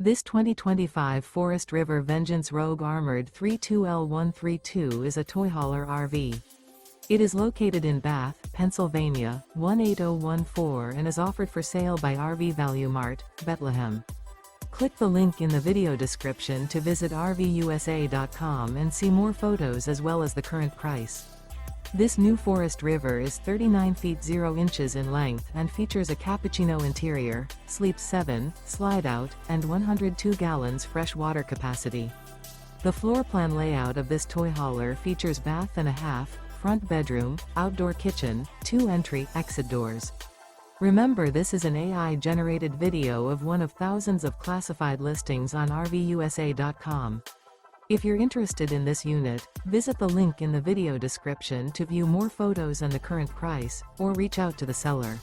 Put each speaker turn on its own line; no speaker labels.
This 2025 Forest River Vengeance Rogue Armored 32L132 is a toy hauler RV. It is located in Bath, Pennsylvania, 18014 and is offered for sale by RV Value Mart, Behtlehem. Click the link in the video description to visit RVUSA.com and see more photos as well as the current price. This new Forest River is 39 feet 0 inches in length and features a Cappucino interior, sleeps 7, Slideout, and 102 gallons fresh water capacity. The floor plan layout of this toy hauler features bath and a half, front bedroom, outdoor kitchen, 2 entry/exit doors. Remember, this is an AI-generated video of one of thousands of classified listings on RVUSA.com. If you're interested in this unit, visit the link in the video description to view more photos and the current price, or reach out to the seller.